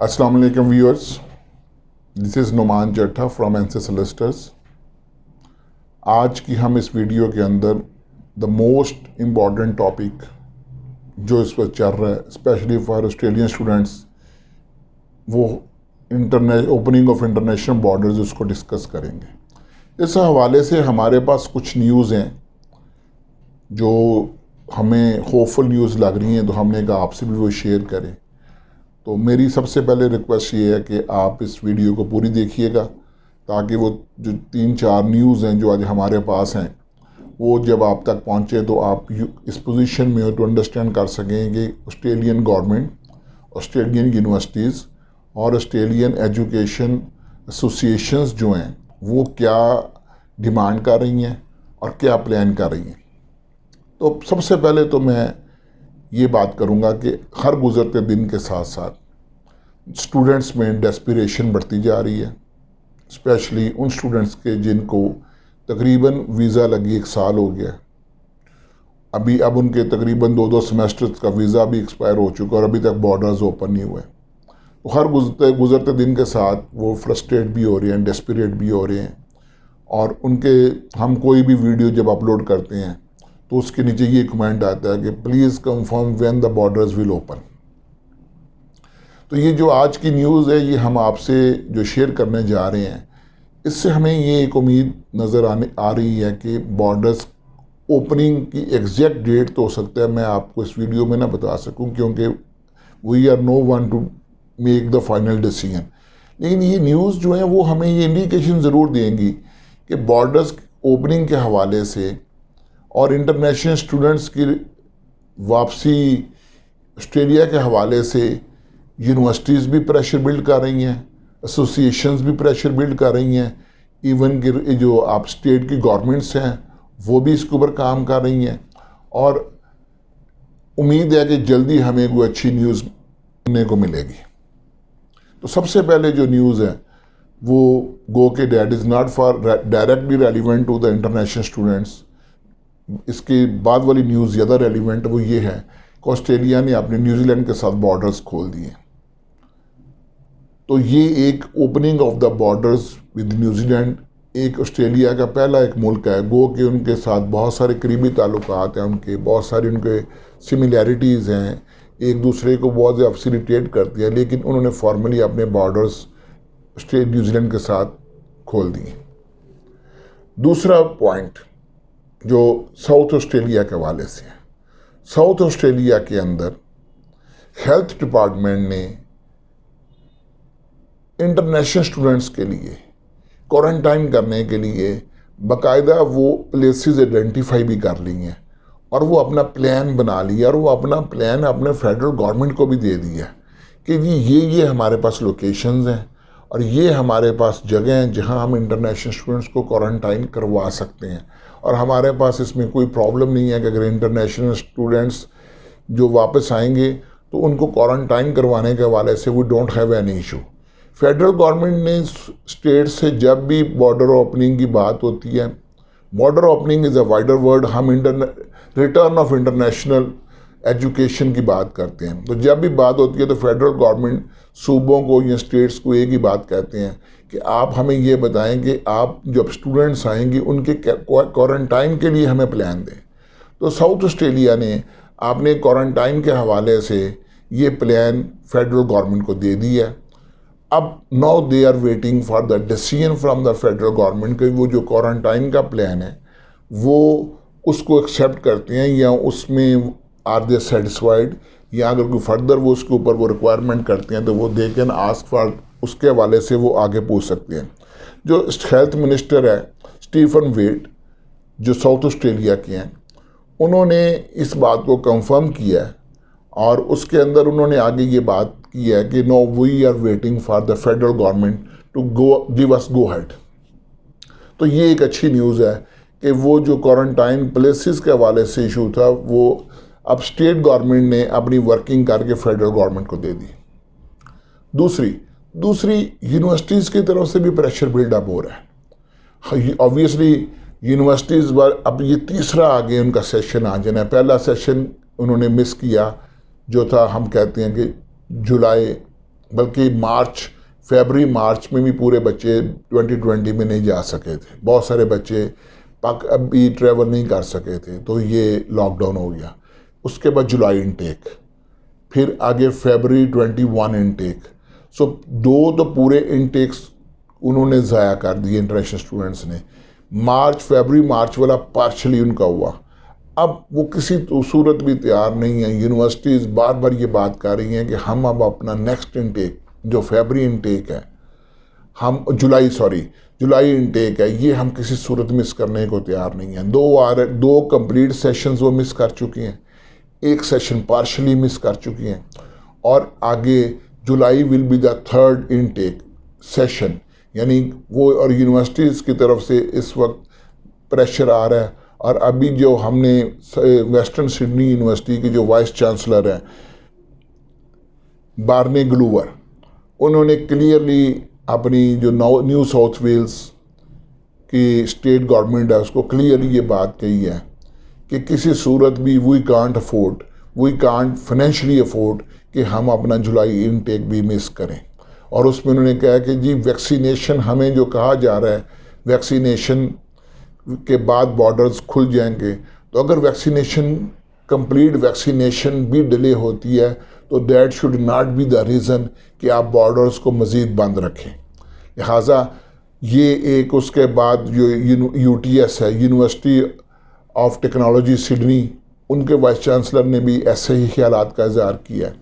अस्सलाम वालेकुम viewers, this is Numan जट्टा फ्रॉम एनसे सोलिसिटर्स। आज की हम इस वीडियो के अंदर द मोस्ट इम्पॉर्टेंट टॉपिक जो इस वक्त चल रहा है स्पेशली फॉर ऑस्ट्रेलियन स्टूडेंट्स, वो ओपनिंग ऑफ इंटरनेशनल बॉर्डर्स, उसको डिस्कस करेंगे। इस हवाले से हमारे पास कुछ न्यूज़ हैं जो हमें होपफुल न्यूज़ लग रही हैं, तो हमने कहा आपसे भी वो शेयर करें। तो मेरी सबसे पहले रिक्वेस्ट ये है कि आप इस वीडियो को पूरी देखिएगा, ताकि वो जो 3-4 न्यूज़ हैं जो आज हमारे पास हैं वो जब आप तक पहुँचे तो आप इस पोजीशन में हो तो अंडरस्टैंड कर सकें कि ऑस्ट्रेलियन गवर्नमेंट, ऑस्ट्रेलियन यूनिवर्सिटीज़ और ऑस्ट्रेलियन एजुकेशन एसोसिएशंस जो हैं वो क्या डिमांड कर रही हैं और क्या प्लान कर रही हैं। तो सबसे पहले तो मैं ये बात करूँगा कि हर गुज़रते दिन के साथ साथ स्टूडेंट्स में डेस्पिरेशन बढ़ती जा रही है, स्पेशली उन स्टूडेंट्स के जिनको तकरीबन वीज़ा लगी 1 साल हो गया। अब उनके तकरीबन 2-2 सेमेस्टर्स का वीज़ा भी एक्सपायर हो चुका और अभी तक बॉर्डर्स ओपन नहीं हुए। तो हर गुज़रते दिन के साथ वो फ्रस्ट्रेट भी हो रहे हैं, डेस्परेट भी हो रहे हैं। और हम कोई भी वीडियो जब अपलोड करते हैं तो उसके नीचे ये कमेंट आता है कि please confirm when the borders will open. तो ये जो आज की न्यूज़ है ये हम आपसे जो शेयर करने जा रहे हैं, इससे हमें ये एक उम्मीद नज़र आ रही है कि बॉर्डर्स ओपनिंग की एग्जैक्ट डेट तो हो सकता है मैं आपको इस वीडियो में ना बता सकूं, क्योंकि we are no one to make the final decision. लेकिन ये न्यूज़ जो है वो हमें ये इंडिकेशन ज़रूर देंगी कि बॉर्डर्स ओपनिंग के हवाले से और इंटरनेशनल स्टूडेंट्स की वापसी ऑस्ट्रेलिया के हवाले से यूनिवर्सिटीज़ भी प्रेशर बिल्ड कर रही हैं, एसोसिएशंस भी प्रेशर बिल्ड कर रही हैं, इवन कि जो आप स्टेट की गवर्नमेंट्स हैं वो भी इसके ऊपर काम कर रही हैं। और उम्मीद है कि जल्दी हमें कोई अच्छी न्यूज़ सुनने को मिलेगी। तो सबसे पहले जो न्यूज़ है वो गो के that is not for directly relevant to the international students. इसके बाद वाली न्यूज़ ज़्यादा रेलिवेंट वो ये है कि ऑस्ट्रेलिया ने अपने न्यूजीलैंड के साथ बॉर्डर्स खोल दिए। तो ये एक opening of the borders with New Zealand एक ऑस्ट्रेलिया का पहला एक मुल्क है गो कि उनके साथ बहुत सारे करीबी ताल्लुकात हैं, उनके बहुत सारी उनके सिमिलैरिटीज़ हैं, एक दूसरे को बहुत ज़्यादा फैसिलिटेट करती है, लेकिन उन्होंने फॉर्मली अपने बॉर्डर्स न्यूजीलैंड के साथ खोल दिए। दूसरा पॉइंट जो साउथ ऑस्ट्रेलिया के हवाले से है, साउथ ऑस्ट्रेलिया के अंदर हेल्थ डिपार्टमेंट ने इंटरनेशनल स्टूडेंट्स के लिए क्वारंटाइन करने के लिए बाकायदा वो प्लेसेस आइडेंटिफाई भी कर ली हैं और वो अपना प्लान बना लिया और वो अपना प्लान अपने फेडरल गवर्नमेंट को भी दे दिया कि जी ये हमारे पास लोकेशंस हैं और ये हमारे पास जगह हैं जहां हम इंटरनेशनल स्टूडेंट्स को क्वारंटाइन करवा सकते हैं। और हमारे पास इसमें कोई प्रॉब्लम नहीं है कि अगर इंटरनेशनल स्टूडेंट्स जो वापस आएंगे तो उनको क्वारंटाइन करवाने के हवाले से we don't have any issue. Federal government ने स्टेट से जब भी बॉर्डर ओपनिंग की बात होती है, border opening is a wider word, हम रिटर्न ऑफ इंटरनेशनल एजुकेशन की बात करते हैं। तो जब भी बात होती है तो फेडरल गवर्नमेंट सूबों को या स्टेट्स को एक ही बात कहते हैं कि आप हमें ये बताएं कि आप जब स्टूडेंट्स आएंगे उनके क्वारंटाइन के लिए हमें प्लान दें। तो साउथ ऑस्ट्रेलिया ने आपने क्वारंटाइन के हवाले से ये प्लान फेडरल गवर्नमेंट को दे दिया है। अब now they are waiting for the decision from the federal government कि वो जो क्वारंटाइन का प्लान है वो उसको एक्सेप्ट करते हैं या उसमें आर दे सेटिस्फाइड, या अगर कोई फर्दर वो उसके ऊपर वो रिक्वायरमेंट करते हैं तो वो दे कैन आस्क फॉर, उसके हवाले से वो आगे पूछ सकते हैं। जो हेल्थ मिनिस्टर है स्टीफन वेट जो साउथ ऑस्ट्रेलिया के हैं, उन्होंने इस बात को कंफर्म किया है और उसके अंदर उन्होंने आगे ये बात की है कि no we are waiting for the federal government to give us go ahead. तो ये एक अच्छी न्यूज़ है कि वो जो क्वारंटाइन प्लेसेस के हवाले से इशू था वो अब स्टेट गवर्नमेंट ने अपनी वर्किंग करके फेडरल गवर्नमेंट को दे दी। दूसरी यूनिवर्सिटीज़ की तरफ से भी प्रेशर बिल्डअप हो रहा है। ऑब्वियसली यूनिवर्सिटीज़ अब ये तीसरा आगे उनका सेशन आ जाना है। पहला सेशन उन्होंने मिस किया जो था, हम कहते हैं कि जुलाई बल्कि फरवरी मार्च में भी पूरे बच्चे 2020 में नहीं जा सके थे। बहुत सारे बच्चे पाक अभी ट्रैवल नहीं कर सके थे, तो ये लॉकडाउन हो गया। उसके बाद जुलाई इनटेक, फिर आगे फरवरी 21 इनटेक। सो 2 तो पूरे इनटेक्स उन्होंने ज़ाया कर दिए इंटरनेशनल स्टूडेंट्स ने। फरवरी मार्च वाला पार्शली उनका हुआ। अब वो किसी सूरत भी तैयार नहीं है। यूनिवर्सिटीज़ बार बार ये बात कर रही हैं कि हम अब अपना नेक्स्ट इनटेक जो फरवरी इनटेक है, हम जुलाई इनटेक है, ये हम किसी सूरत मिस करने को तैयार नहीं हैं। 2 कंप्लीट सेशंस वो मिस कर चुकी हैं, 1 सेशन पार्शली मिस कर चुकी हैं, और आगे July will be the 3rd intake session. यानी वो, और यूनिवर्सिटीज़ की तरफ से इस वक्त प्रेशर आ रहा है। और अभी जो हमने वेस्टर्न सिडनी यूनिवर्सिटी की जो वाइस चांसलर हैं बार्ने ग्लूवर, उन्होंने क्लियरली अपनी जो न्यू साउथ वेल्स की स्टेट गवर्नमेंट है उसको क्लियरली ये बात कही है कि किसी सूरत भी वी कांट फाइनेंशियली अफोर्ड कि हम अपना जुलाई इनटेक भी मिस करें। और उसमें उन्होंने कहा कि जी वैक्सीनेशन, हमें जो कहा जा रहा है वैक्सीनेशन के बाद बॉर्डर्स खुल जाएंगे, तो अगर कंप्लीट वैक्सीनेशन भी डिले होती है तो that should not be the reason कि आप बॉर्डर्स को मज़ीद बंद रखें। लिहाजा ये एक, उसके बाद जो UTS है, यूनिवर्सिटी ऑफ टेक्नोलॉजी सिडनी, उनके वाइस चांसलर ने भी ऐसे ही ख्यालात का इज़हार किया है।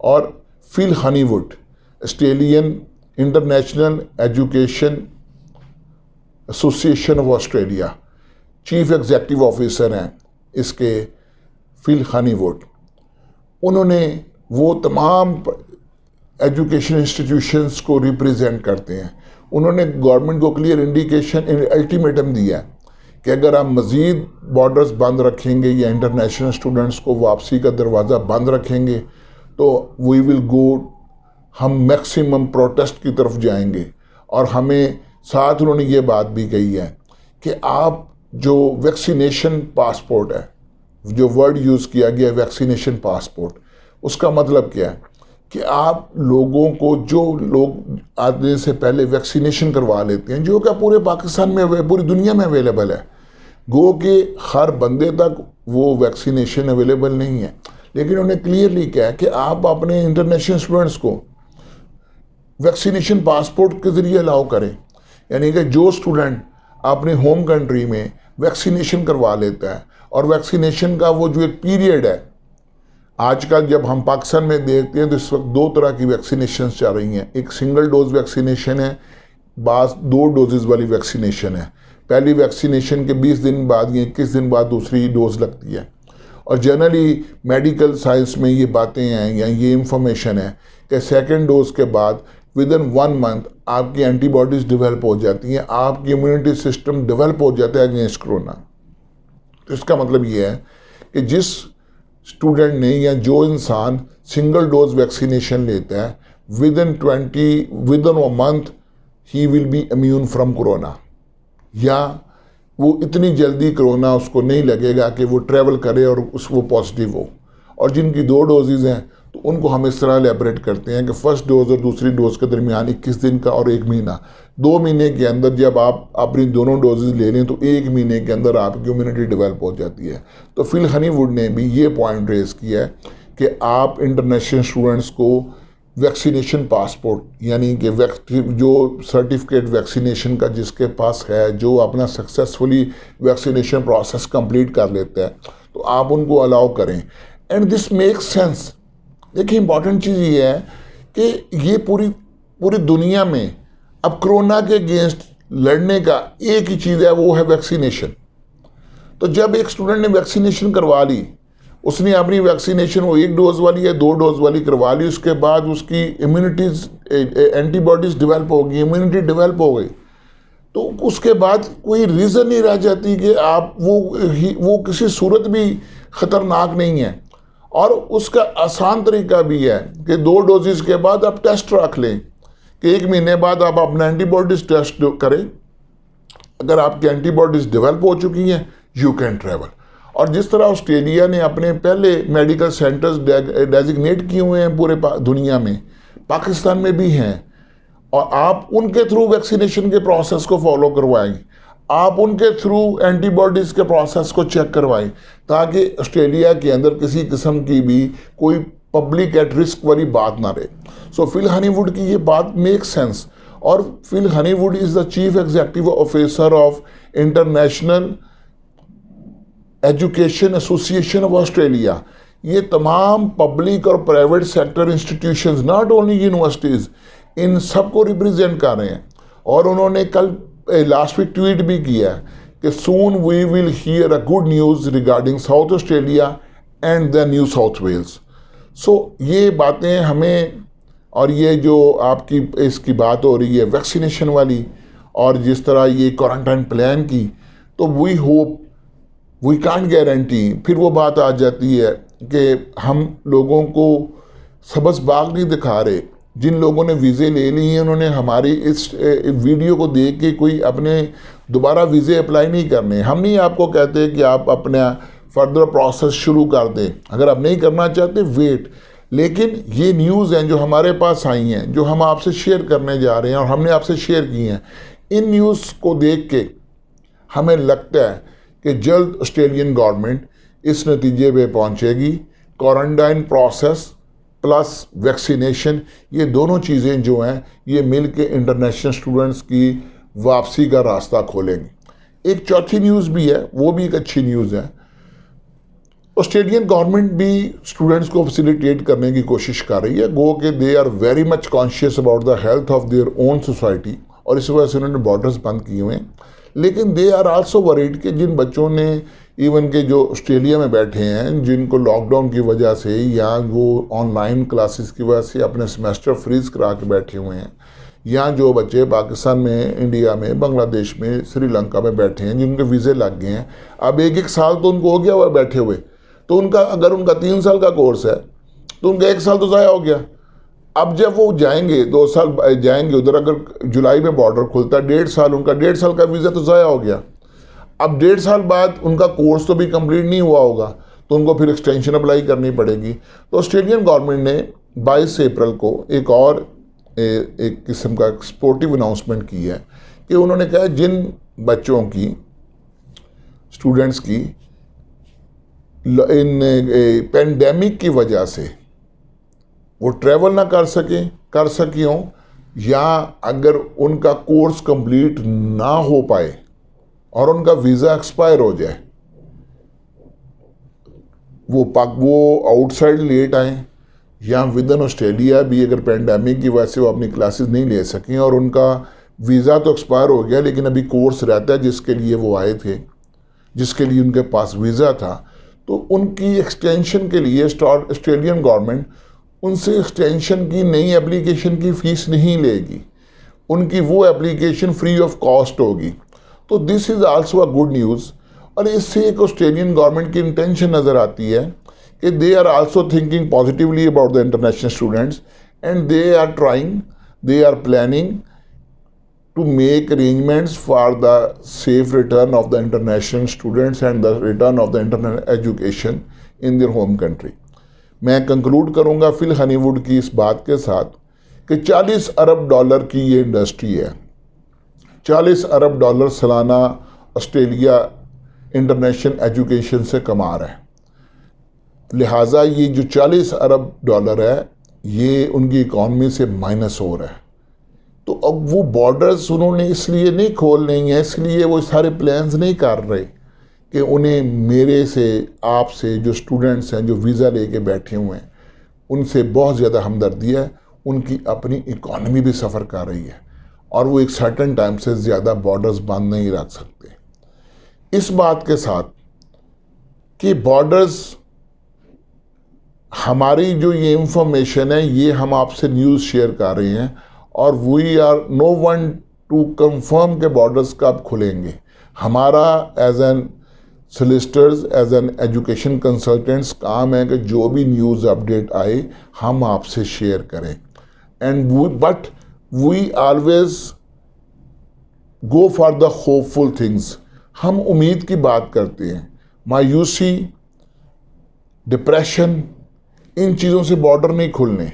और Phil Honeywood, Australian International Education Association of Australia chief executive officer हैं इसके, फिल हनीवुड, उन्होंने वो तमाम एजुकेशन इंस्टीट्यूशंस को रिप्रेजेंट करते हैं। उन्होंने गवर्नमेंट को क्लियर अल्टीमेटम दिया है कि अगर आप मज़ीद बॉर्डर्स बंद रखेंगे या इंटरनेशनल स्टूडेंट्स को वापसी का दरवाज़ा बंद रखेंगे तो वी विल गो, हम मैक्सिमम प्रोटेस्ट की तरफ जाएंगे। और हमें साथ उन्होंने ये बात भी कही है कि आप जो वैक्सीनेशन पासपोर्ट है, जो वर्ड यूज़ किया गया है वैक्सीनेशन पासपोर्ट, उसका मतलब क्या है कि आप लोगों को, जो लोग आने से पहले वैक्सीनेशन करवा लेते हैं, जो कि पूरे पाकिस्तान में, पूरी दुनिया में अवेलेबल है, गो कि हर बंदे तक वो वैक्सीनेशन अवेलेबल नहीं है, लेकिन उन्हें क्लियरली कहा कि आप अपने इंटरनेशनल स्टूडेंट्स को वैक्सीनेशन पासपोर्ट के ज़रिए अलाउ करें। यानी कि जो स्टूडेंट अपने होम कंट्री में वैक्सीनेशन करवा लेता है, और वैक्सीनेशन का वो जो एक पीरियड है, आजकल जब हम पाकिस्तान में देखते हैं तो इस वक्त 2 तरह की वैक्सीनेशन चल रही हैं। एक सिंगल डोज वैक्सीनेशन है, 2 डोजेज़ वाली वैक्सीनेशन है। पहली वैक्सीनेशन के 20 दिन बाद या 21 दिन बाद दूसरी डोज लगती है। और जनरली मेडिकल साइंस में ये बातें हैं या ये इंफॉर्मेशन है कि सेकेंड डोज के बाद विदिन 1 मंथ आपकी एंटीबॉडीज़ डेवलप हो जाती हैं, आपकी इम्यूनिटी सिस्टम डेवलप हो जाता है अगेंस्ट कोरोना। तो इसका मतलब ये है कि जिस स्टूडेंट ने या जो इंसान सिंगल डोज वैक्सीनेशन लेता है, within a month he will be immune from corona, या वो इतनी जल्दी कोरोना उसको नहीं लगेगा कि वो ट्रैवल करे और वो पॉजिटिव हो। और जिनकी 2 डोजेज़ हैं तो उनको हम इस तरह एलेबरेट करते हैं कि फर्स्ट डोज और दूसरी डोज के दरमियान 21 दिन का और 1 महीना, 2 महीने के अंदर जब आप अपनी दोनों डोजेज ले लें तो 1 महीने के अंदर आपकी इम्यूनिटी डेवलप हो जाती है। तो फिल हनीवुड ने भी ये पॉइंट रेज किया है कि आप इंटरनेशनल स्टूडेंट्स को वैक्सीनेशन पासपोर्ट, यानी कि जो सर्टिफिकेट वैक्सीनेशन का जिसके पास है, जो अपना सक्सेसफुली वैक्सीनेशन प्रोसेस कंप्लीट कर लेता है, तो आप उनको अलाउ करें। And this makes sense. देखिए इंपॉर्टेंट चीज़ ये है कि ये पूरी दुनिया में अब कोरोना के अगेंस्ट लड़ने का एक ही चीज़ है, वो है वैक्सीनेशन। तो जब एक स्टूडेंट ने वैक्सीनेशन करवा ली, उसने अपनी वैक्सीनेशन वो 1 डोज वाली या 2 डोज वाली करवा ली, उसके बाद उसकी इम्यूनिटीज एंटीबॉडीज़ डेवलप हो गई, इम्यूनिटी डेवलप हो गई, तो उसके बाद कोई रीज़न नहीं रह जाती कि आप वो किसी सूरत भी ख़तरनाक नहीं है। और उसका आसान तरीका भी है कि 2 डोजेस के बाद आप टेस्ट रख लें कि 1 महीने बाद आप अपना एंटीबॉडीज़ टेस्ट करें। अगर आपकी एंटीबॉडीज़ डेवलप हो चुकी हैं, यू कैन ट्रैवल। और जिस तरह ऑस्ट्रेलिया ने अपने पहले मेडिकल सेंटर्स डेजिग्नेट किए हुए हैं पूरे दुनिया में, पाकिस्तान में भी हैं, और आप उनके थ्रू वैक्सीनेशन के प्रोसेस को फॉलो करवाएं, आप उनके थ्रू एंटीबॉडीज़ के प्रोसेस को चेक करवाएं, ताकि ऑस्ट्रेलिया के अंदर किसी किस्म की भी कोई पब्लिक एट रिस्क वाली बात ना रहे। सो फिल हनीवुड की ये बात मेक सेंस, और Phil Honeywood is the chief executive officer of international Education Association of Australia. ये तमाम पब्लिक और private sector institutions, not only universities, इन सबको रिप्रेजेंट कर रहे हैं। और उन्होंने कल लास्ट वीक ट्वीट भी किया कि soon we will hear a good news regarding South Australia and the New South Wales. So ये बातें हमें, और ये जो आपकी इसकी बात हो रही है वैक्सीनेशन वाली, और जिस तरह ये क्वारंटाइन प्लान की, तो we hope, we can't guarantee, फिर वो बात आ जाती है कि हम लोगों को सबस बाग नहीं दिखा रहे। जिन लोगों ने वीज़े ले लिए हैं उन्होंने हमारी इस वीडियो को देख के कोई अपने दोबारा वीज़े अप्लाई नहीं करने। हम नहीं आपको कहते कि आप अपना फर्दर प्रोसेस शुरू कर दें, अगर आप नहीं करना चाहते वेट। लेकिन ये न्यूज़ हैं जो हमारे पास आई हैं, जो हम आपसे शेयर करने जा रहे हैं और हमने आपसे शेयर की हैं, इन न्यूज़ को देख के हमें लगता है कि जल्द ऑस्ट्रेलियन गवर्नमेंट इस नतीजे पे पहुंचेगी। क्वारंटाइन प्रोसेस प्लस वैक्सीनेशन, ये दोनों चीज़ें जो हैं ये मिल के इंटरनेशनल स्टूडेंट्स की वापसी का रास्ता खोलेंगी। एक चौथी न्यूज़ भी है, वो भी एक अच्छी न्यूज़ है। ऑस्ट्रेलियन गवर्नमेंट भी स्टूडेंट्स को फैसिलिटेट करने की कोशिश कर रही है। गो के they are very much conscious about the health of their own society, और इस वजह से उन्होंने बॉर्डर्स बंद किए हुए हैं। लेकिन दे आर आल्सो वरीड कि जिन बच्चों ने इवन के जो ऑस्ट्रेलिया में बैठे हैं, जिनको लॉकडाउन की वजह से या वो ऑनलाइन क्लासेस की वजह से अपने सेमेस्टर फ्रीज करा के बैठे हुए हैं, या जो बच्चे पाकिस्तान में, इंडिया में, बांग्लादेश में, श्रीलंका में बैठे हैं जिनके वीज़े लग गए हैं, अब एक साल तो उनको हो गया हुआ बैठे हुए, तो उनका अगर उनका 3 साल का कोर्स है तो उनका 1 साल तो ज़ाया हो गया। अब जब वो जाएंगे 2 साल जाएंगे उधर, अगर जुलाई में बॉर्डर खुलता है, 1.5 साल, उनका 1.5 साल का वीज़ा तो ज़ाया हो गया। अब 1.5 साल बाद उनका कोर्स तो भी कंप्लीट नहीं हुआ होगा, तो उनको फिर एक्सटेंशन अप्लाई करनी पड़ेगी। तो ऑस्ट्रेलियन गवर्नमेंट ने 22 अप्रैल को एक और एक किस्म का स्पोर्टिव अनाउंसमेंट की है कि उन्होंने कहा जिन बच्चों की, स्टूडेंट्स की इन पेंडेमिक की वजह से वो ट्रैवल ना कर सकी हों, या अगर उनका कोर्स कंप्लीट ना हो पाए और उनका वीज़ा एक्सपायर हो जाए, वो आउटसाइड लेट आए, या विद इन ऑस्ट्रेलिया भी अगर पेंडेमिक की वजह से वो अपनी क्लासेस नहीं ले सकें और उनका वीज़ा तो एक्सपायर हो गया लेकिन अभी कोर्स रहता है जिसके लिए वो आए थे, जिसके लिए उनके पास वीज़ा था, तो उनकी एक्सटेंशन के लिए ऑस्ट्रेलियन गवर्नमेंट उनसे एक्सटेंशन की नई एप्लीकेशन की फ़ीस नहीं लेगी, उनकी वो एप्लीकेशन फ्री ऑफ कॉस्ट होगी। तो this is also a good news. और इससे एक ऑस्ट्रेलियन गवर्नमेंट की इंटेंशन नज़र आती है कि they are also thinking positively about the international students, and they are trying, they are planning to make arrangements for the safe return of the international students and the return of the international education in their home country. मैं conclude करूँगा fill हनीवुड की इस बात के साथ कि 40 अरब dollar की ये इंडस्ट्री है। 40 अरब डॉलर सालाना ऑस्ट्रेलिया इंटरनेशनल एजुकेशन से कमा रहा है। लिहाजा ये जो 40 अरब डॉलर है ये उनकी इकॉनमी से माइनस हो रहा है। तो अब वो बॉर्डर्स उन्होंने इसलिए नहीं खोलने हैं, इसलिए वो सारे प्लान्स नहीं कर रहे कि उन्हें मेरे से, आपसे जो स्टूडेंट्स हैं जो वीज़ा लेके बैठे हुए हैं उनसे बहुत ज़्यादा हमदर्दी है। उनकी अपनी इकॉनमी भी सफ़र कर रही है और वो एक सर्टेन टाइम से ज़्यादा बॉर्डर्स बंद नहीं रख सकते। इस बात के साथ कि बॉर्डर्स, हमारी जो ये इंफॉर्मेशन है ये हम आपसे न्यूज़ शेयर कर रहे हैं, और we are no one to confirm के बॉर्डर्स कब खुलेंगे। हमारा as an solicitors, as an education consultants काम है कि जो भी न्यूज़ अपडेट आए हम आपसे शेयर करें, and but we always go for the hopeful things. हम उम्मीद की बात करते हैं। मायूसी, डिप्रेशन, इन चीज़ों से बॉर्डर नहीं खुलने।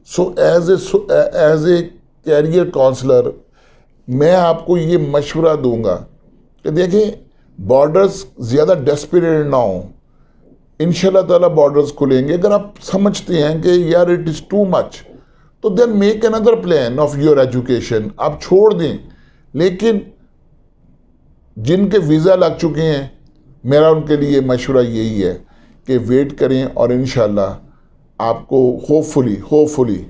So as a career counsellor मैं आपको ये मशवरा दूंगा कि देखें, बॉर्डर्स ज़्यादा डेस्परेट ना हो। इंशाल्लाह ताला बॉर्डर्स खुलेंगे। अगर आप समझते हैं कि यार इट इज़ टू मच, तो then make another plan of your education, आप छोड़ दें। लेकिन जिनके वीज़ा लग चुके हैं, मेरा उनके लिए मशवरा यही है कि वेट करें और इंशाल्लाह आपको होपफुली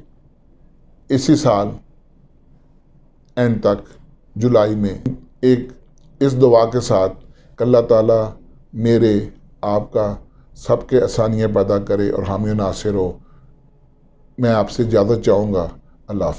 इसी साल एंड तक जुलाई में एक इस दुआ के साथ कि अल्लाह ताला मेरे आपका सबके आसानियाँ पैदा करे और हामी नासिर हो, मैं आपसे इजाज़त चाहूँगा। अल्लाह हाफ़िज़।